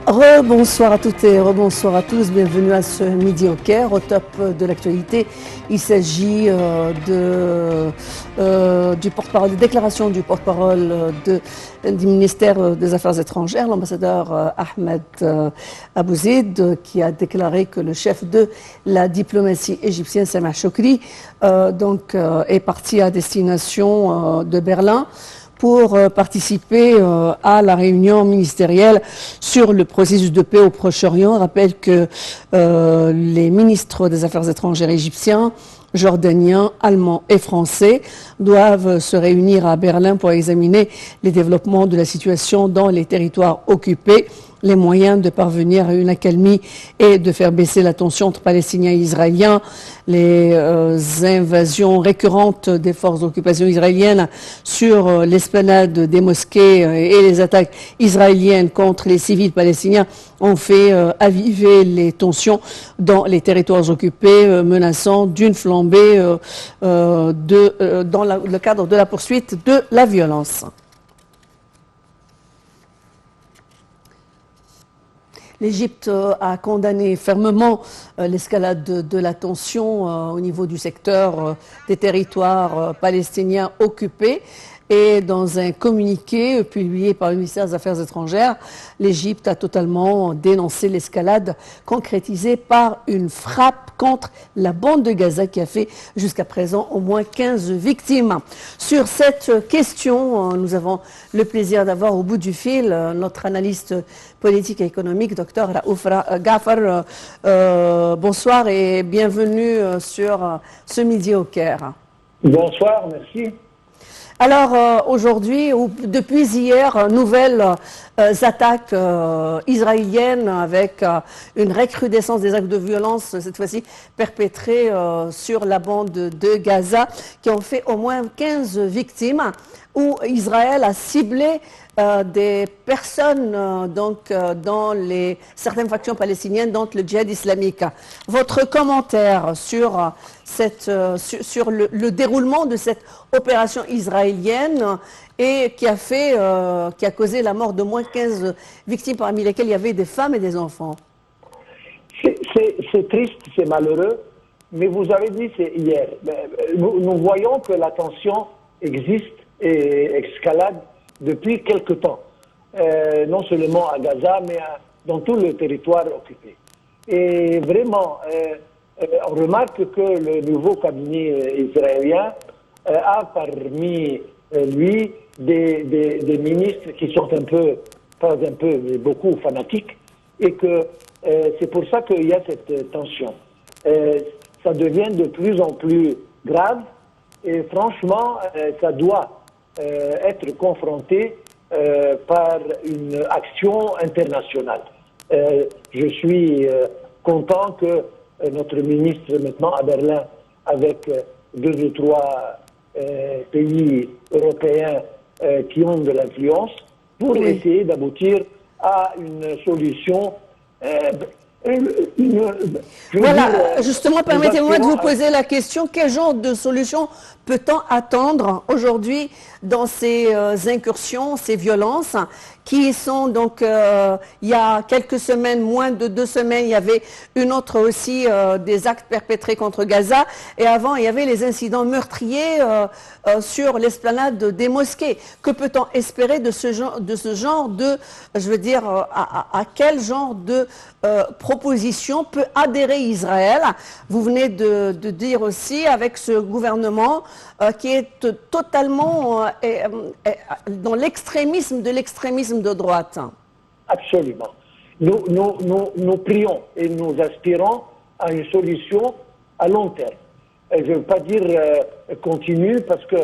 Rebonsoir à toutes et rebonsoir à tous, bienvenue à ce Midi au Caire. Au top de l'actualité, il s'agit du porte-parole, des déclarations du porte-parole du ministère des Affaires étrangères, l'ambassadeur Ahmed Abouzid, qui a déclaré que le chef de la diplomatie égyptienne, Sameh Choukri, est parti à destination de Berlin pour participer à la réunion ministérielle sur le processus de paix au Proche-Orient. On rappelle que les ministres des Affaires étrangères égyptiens, jordaniens, allemands et français doivent se réunir à Berlin pour examiner les développements de la situation dans les territoires occupés, les moyens de parvenir à une accalmie et de faire baisser la tension entre Palestiniens et Israéliens, les invasions récurrentes des forces d'occupation israéliennes sur l'esplanade des mosquées et les attaques israéliennes contre les civils palestiniens ont fait aviver les tensions dans les territoires occupés, menaçant d'une flambée dans le cadre de la poursuite de la violence. L'Égypte a condamné fermement l'escalade de la tension au niveau du secteur des territoires palestiniens occupés. Et dans un communiqué publié par le ministère des Affaires étrangères, l'Égypte a totalement dénoncé l'escalade concrétisée par une frappe contre la bande de Gaza qui a fait jusqu'à présent au moins 15 victimes. Sur cette question, nous avons le plaisir d'avoir au bout du fil notre analyste politique et économique, Dr Raouf Ghafar. Bonsoir et bienvenue sur ce Midi au Caire. Bonsoir, merci. Alors aujourd'hui, ou depuis hier, nouvelles attaques israéliennes avec une recrudescence des actes de violence, cette fois-ci perpétrés sur la bande de Gaza, qui ont fait au moins 15 victimes, où Israël a ciblé des personnes dans certaines factions palestiniennes, dont le djihad islamique. Votre commentaire sur le déroulement de cette opération israélienne et qui a causé la mort de moins 15 victimes, parmi lesquelles il y avait des femmes et des enfants. C'est triste, c'est malheureux, mais vous avez dit c'est hier. Nous voyons que la tension existe et escalade depuis quelque temps, non seulement à Gaza, mais dans tout le territoire occupé. Et vraiment, on remarque que le nouveau cabinet israélien a parmi lui des ministres qui sont mais beaucoup fanatiques, et que c'est pour ça qu'il y a cette tension. Ça devient de plus en plus grave, et franchement, ça doit être confronté par une action internationale. Je suis content que notre ministre maintenant à Berlin, avec 2 ou 3 pays européens qui ont de l'influence, pour essayer d'aboutir à une solution. Justement, permettez-moi de vous poser la question, quel genre de solution peut-on attendre aujourd'hui dans ces incursions, ces violences qui sont donc, il y a quelques semaines, moins de 2 semaines, il y avait une autre aussi, des actes perpétrés contre Gaza, et avant il y avait les incidents meurtriers sur l'esplanade des mosquées. Que peut-on espérer de ce genre de, je veux dire, à quel genre de proposition peut adhérer Israël? Vous venez de dire aussi, avec ce gouvernement qui est totalement dans l'extrémisme de droite. Absolument. Nous prions et nous aspirons à une solution à long terme. Je ne veux pas dire continue, parce que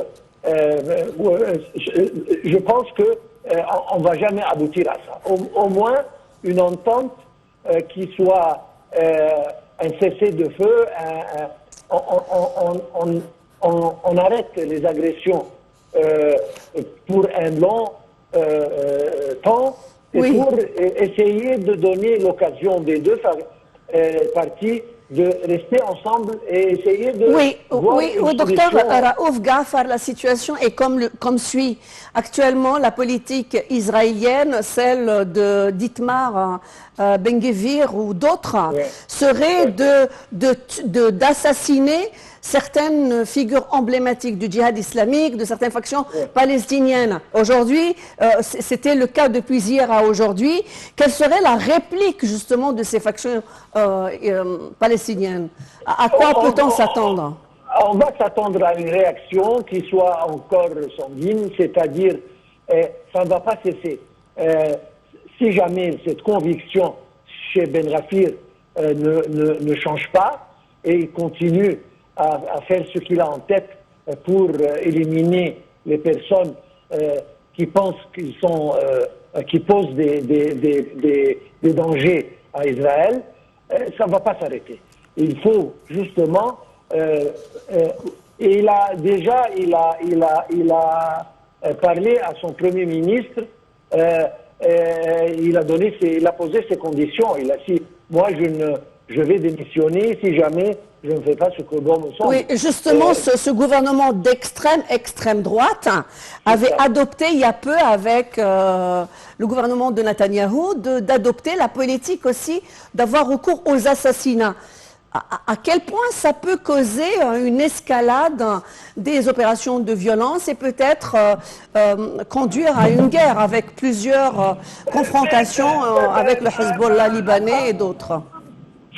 je pense qu'on ne va jamais aboutir à ça. Au moins une entente qui soit un cessez-le-feu, on arrête les agressions pour un long temps, et pour essayer de donner l'occasion des deux parties de rester ensemble et essayer de Oui, voir oui, une oui, docteur solution. Raouf Gafar, la situation est comme suit. Actuellement, la politique israélienne, celle d'Itmar Ben-Gvir ou d'autres, Ouais, serait ouais, d'assassiner certaines figures emblématiques du djihad islamique, de certaines factions ouais. palestiniennes. Aujourd'hui, c'était le cas depuis hier à aujourd'hui. Quelle serait la réplique justement de ces factions palestiniennes? À quoi On, peut-on on- s'attendre? on va s'attendre à une réaction qui soit encore sanguine, c'est-à-dire ça ne va pas cesser. Euh, Si jamais cette conviction chez Ben Rafir ne change pas et il continue à faire ce qu'il a en tête pour éliminer les personnes qui pensent qu'ils sont, qui posent des dangers à Israël, ça ne va pas s'arrêter. Il faut justement, et il a déjà, il a parlé à son premier ministre, il a posé ses conditions. Il a dit, moi je vais démissionner si jamais je ne fais pas ce que bon me semble. Oui, justement, ce gouvernement extrême droite avait adopté il y a peu avec le gouvernement de Netanyahou d'adopter la politique aussi d'avoir recours aux assassinats. À quel point ça peut causer une escalade des opérations de violence et peut-être conduire à une guerre avec plusieurs confrontations avec le Hezbollah libanais et d'autres?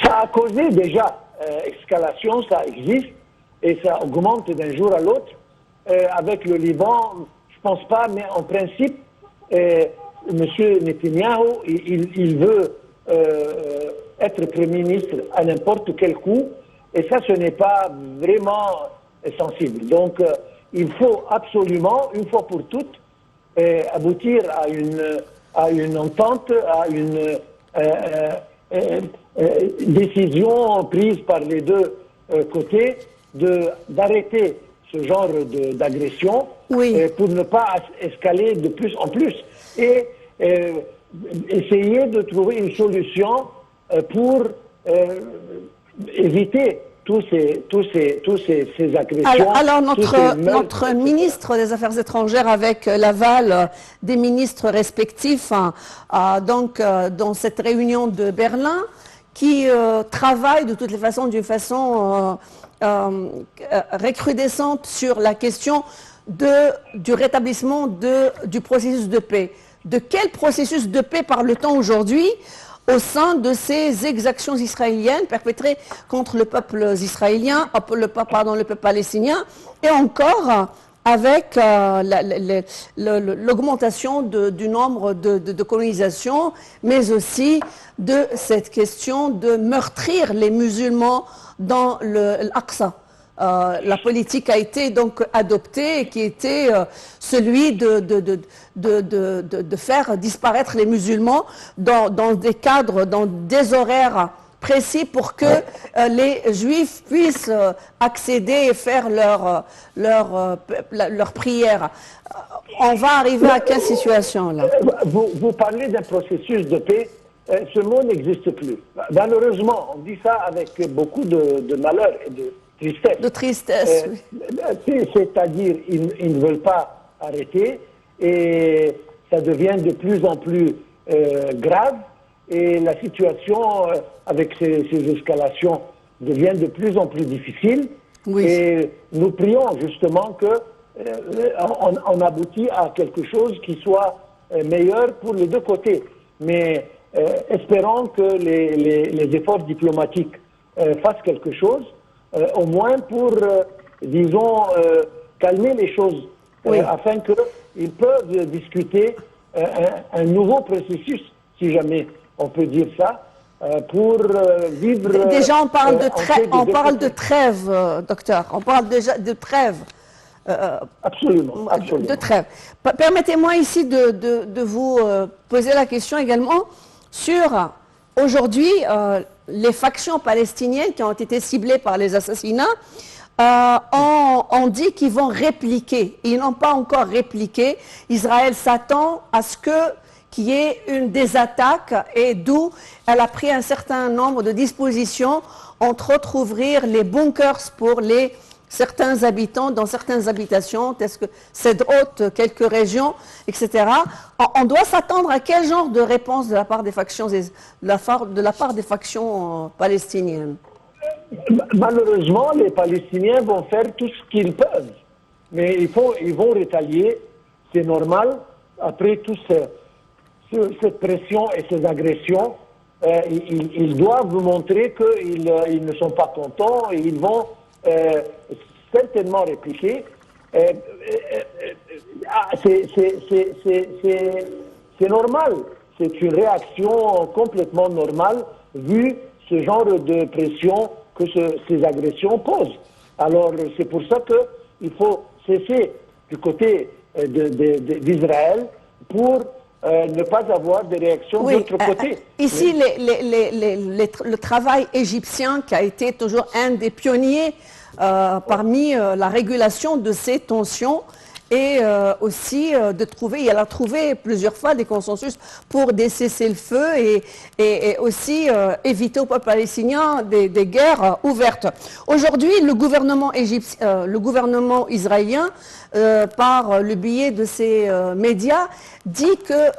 Ça a causé déjà escalation, ça existe et ça augmente d'un jour à l'autre. Avec le Liban, je ne pense pas, mais en principe, M. Netanyahou, il veut être Premier ministre à n'importe quel coup, et ça, ce n'est pas vraiment sensible. Donc, il faut absolument, une fois pour toutes, aboutir à une entente, à une décision prise par les deux côtés d'arrêter ce genre d'agression pour ne pas escaler de plus en plus et essayer de trouver une solution pour éviter tous ces agressions. Alors notre ministre des Affaires étrangères, avec l'aval des ministres respectifs, donc dans cette réunion de Berlin, qui travaille de toutes les façons d'une façon recrudescente sur la question du rétablissement du processus de paix. De quel processus de paix parle-t-on aujourd'hui au sein de ces exactions israéliennes perpétrées contre le peuple israélien, le peuple palestinien, et encore avec l'augmentation du nombre de colonisations, mais aussi de cette question de meurtrir les musulmans dans l'Aqsa. La politique a été donc adoptée, qui était celui de faire disparaître les musulmans dans des cadres, dans des horaires précis pour que les juifs puissent accéder et faire leur prière. On va arriver à quelle situation là? Vous parlez d'un processus de paix. Ce mot n'existe plus. Malheureusement, on dit ça avec beaucoup de malheur et de tristesse. De tristesse, oui. C'est-à-dire, ils ne veulent pas arrêter et ça devient de plus en plus grave et la situation avec ces escalations devient de plus en plus difficile. Oui. Et nous prions justement qu'on aboutit à quelque chose qui soit meilleur pour les deux côtés. Mais espérons que les efforts diplomatiques fassent quelque chose, au moins pour, disons, calmer les choses, afin qu'ils peuvent discuter un nouveau processus, si jamais on peut dire ça, pour vivre... Déjà, on parle de trêve, docteur. On parle déjà de trêve. Absolument, absolument. De trêve. Permettez-moi ici de vous poser la question également sur, aujourd'hui, les factions palestiniennes qui ont été ciblées par les assassinats ont dit qu'ils vont répliquer. Ils n'ont pas encore répliqué. Israël s'attend à ce qu'il y ait des attaques et d'où elle a pris un certain nombre de dispositions entre autres ouvrir les bunkers pour certains habitants dans certaines habitations, telles que Cédrout, quelques régions, etc. On doit s'attendre à quel genre de réponse de la part des factions, palestiniennes? Malheureusement, les Palestiniens vont faire tout ce qu'ils peuvent. Mais ils vont rétalier, c'est normal. Après cette pression et ces agressions, ils doivent vous montrer qu'ils ne sont pas contents et ils vont certainement répliquer. C'est normal, c'est une réaction complètement normale vu ce genre de pression que ces agressions posent. Alors c'est pour ça qu'il faut cesser du côté d'Israël pour ne pas avoir de réactions de l'autre côté. Ici, le travail égyptien qui a été toujours un des pionniers parmi la régulation de ces tensions et aussi elle a trouvé plusieurs fois des consensus pour des cessez-le-feu et aussi éviter au peuple palestinien des guerres ouvertes. Aujourd'hui, le gouvernement israélien, par le biais de ses médias, dit que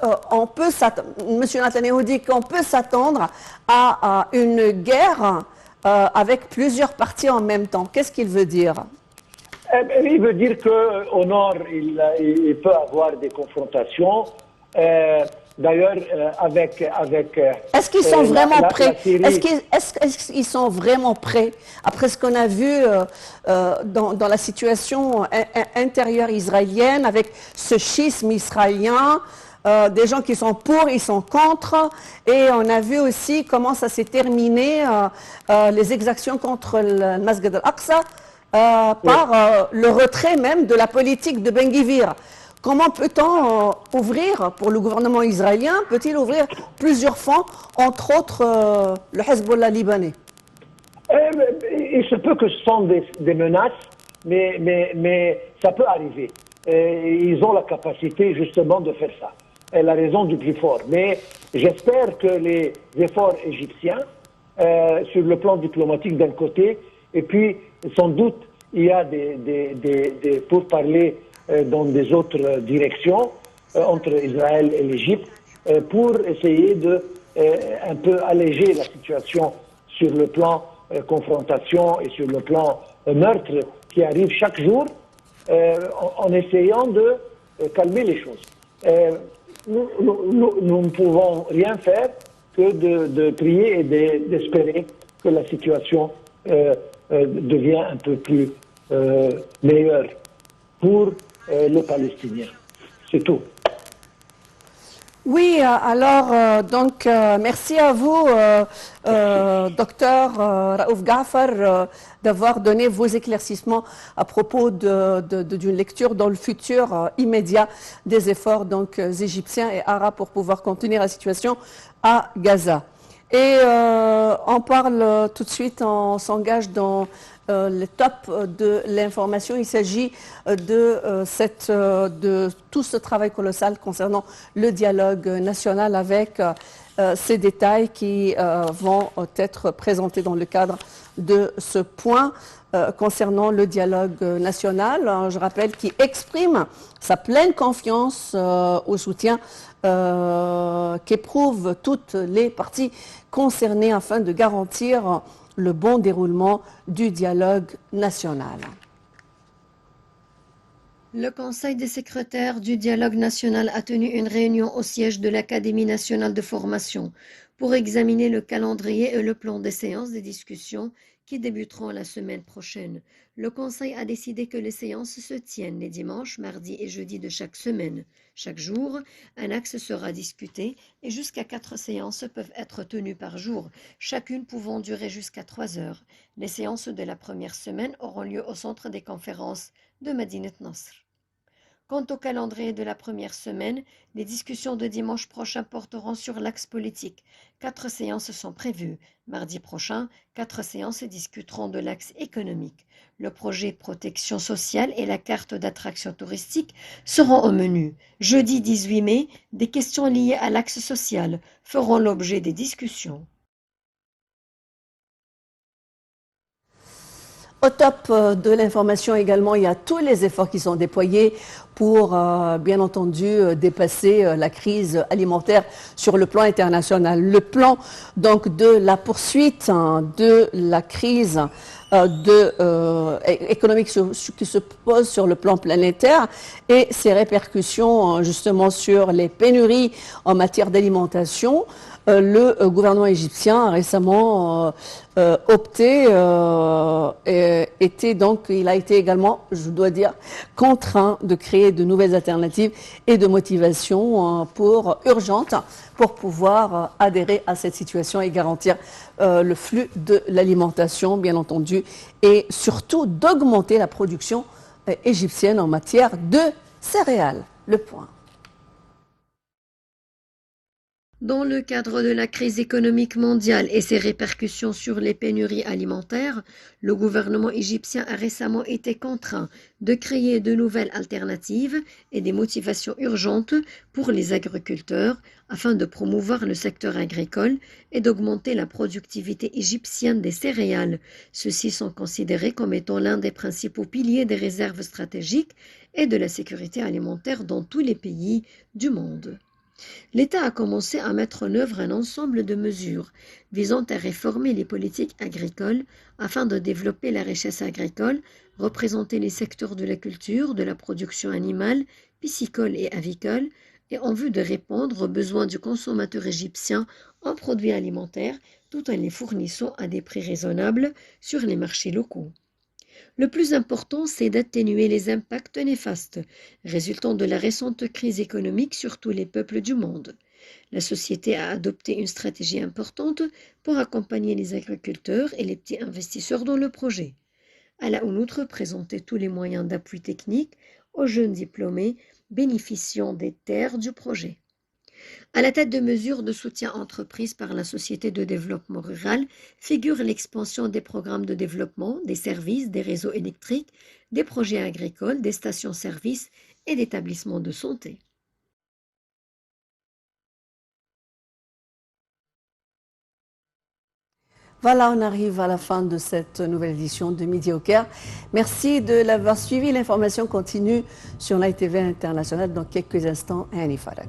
M. Netanyahou dit qu'on peut s'attendre à une guerre avec plusieurs parties en même temps. Qu'est-ce qu'il veut dire? Il veut dire qu'au nord, il peut avoir des confrontations. D'ailleurs, avec est-ce qu'ils sont vraiment prêts? Est-ce qu'ils sont vraiment prêts après ce qu'on a vu dans la situation intérieure israélienne avec ce schisme israélien? Des gens qui sont pour, ils sont contre, et on a vu aussi comment ça s'est terminé, les exactions contre le Masjid al-Aqsa, par le retrait même de la politique de Ben Gvir. Comment peut-on ouvrir, pour le gouvernement israélien, peut-il ouvrir plusieurs fronts, entre autres le Hezbollah libanais? Il se peut que ce sont des menaces, mais ça peut arriver. Ils ont la capacité justement de faire ça. Et la raison du plus fort. Mais j'espère que les efforts égyptiens, sur le plan diplomatique d'un côté, et puis sans doute il y a des pourparlers dans des autres directions entre Israël et l'Égypte pour essayer de un peu alléger la situation sur le plan confrontation et sur le plan meurtre qui arrive chaque jour en essayant de calmer les choses. Nous ne pouvons rien faire que de prier et d'espérer que la situation devient un peu plus meilleure pour les Palestiniens. C'est tout. Oui, alors, merci à vous, docteur Raouf Ghafar, d'avoir donné vos éclaircissements à propos d'une lecture dans le futur immédiat des efforts égyptiens et arabes pour pouvoir contenir la situation à Gaza. Et on parle tout de suite, on s'engage dans le top de l'information. Il s'agit de tout ce travail colossal concernant le dialogue national avec ces détails qui vont être présentés dans le cadre de ce point concernant le dialogue national. Je rappelle qu'il exprime sa pleine confiance au soutien qu'éprouvent toutes les parties concernées afin de garantir le bon déroulement du dialogue national. Le Conseil des secrétaires du dialogue national a tenu une réunion au siège de l'Académie nationale de formation pour examiner le calendrier et le plan des séances des discussions qui débuteront la semaine prochaine. Le Conseil a décidé que les séances se tiennent les dimanches, mardis et jeudis de chaque semaine. Chaque jour, un axe sera discuté et jusqu'à 4 séances peuvent être tenues par jour, chacune pouvant durer jusqu'à 3 heures. Les séances de la première semaine auront lieu au centre des conférences de Madinat Nasr. Quant au calendrier de la première semaine, les discussions de dimanche prochain porteront sur l'axe politique. 4 séances sont prévues. Mardi prochain, 4 séances discuteront de l'axe économique. Le projet protection sociale et la carte d'attraction touristique seront au menu. Jeudi 18 mai, des questions liées à l'axe social feront l'objet des discussions. Au top de l'information également, il y a tous les efforts qui sont déployés pour, bien entendu, dépasser la crise alimentaire sur le plan international. Le plan donc de la poursuite de la crise économique qui se pose sur le plan planétaire et ses répercussions justement sur les pénuries en matière d'alimentation. Le gouvernement égyptien a récemment opté, il a été également, je dois dire, contraint de créer de nouvelles alternatives et de motivations urgentes pour pouvoir adhérer à cette situation et garantir le flux de l'alimentation, bien entendu, et surtout d'augmenter la production égyptienne en matière de céréales. Le point. Dans le cadre de la crise économique mondiale et ses répercussions sur les pénuries alimentaires, le gouvernement égyptien a récemment été contraint de créer de nouvelles alternatives et des motivations urgentes pour les agriculteurs afin de promouvoir le secteur agricole et d'augmenter la productivité égyptienne des céréales. Ceux-ci sont considérés comme étant l'un des principaux piliers des réserves stratégiques et de la sécurité alimentaire dans tous les pays du monde. L'État a commencé à mettre en œuvre un ensemble de mesures visant à réformer les politiques agricoles afin de développer la richesse agricole, représenter les secteurs de la culture, de la production animale, piscicole et avicole, et en vue de répondre aux besoins du consommateur égyptien en produits alimentaires tout en les fournissant à des prix raisonnables sur les marchés locaux. Le plus important, c'est d'atténuer les impacts néfastes résultant de la récente crise économique sur tous les peuples du monde. La société a adopté une stratégie importante pour accompagner les agriculteurs et les petits investisseurs dans le projet. Elle a en outre présenté tous les moyens d'appui technique aux jeunes diplômés bénéficiant des terres du projet. À la tête de mesures de soutien entreprises par la Société de développement rural figure l'expansion des programmes de développement, des services, des réseaux électriques, des projets agricoles, des stations-service et d'établissements de santé. Voilà, on arrive à la fin de cette nouvelle édition de Midi au Caire. Merci de l'avoir suivi. L'information continue sur l'ITV International dans quelques instants. Annie Farak.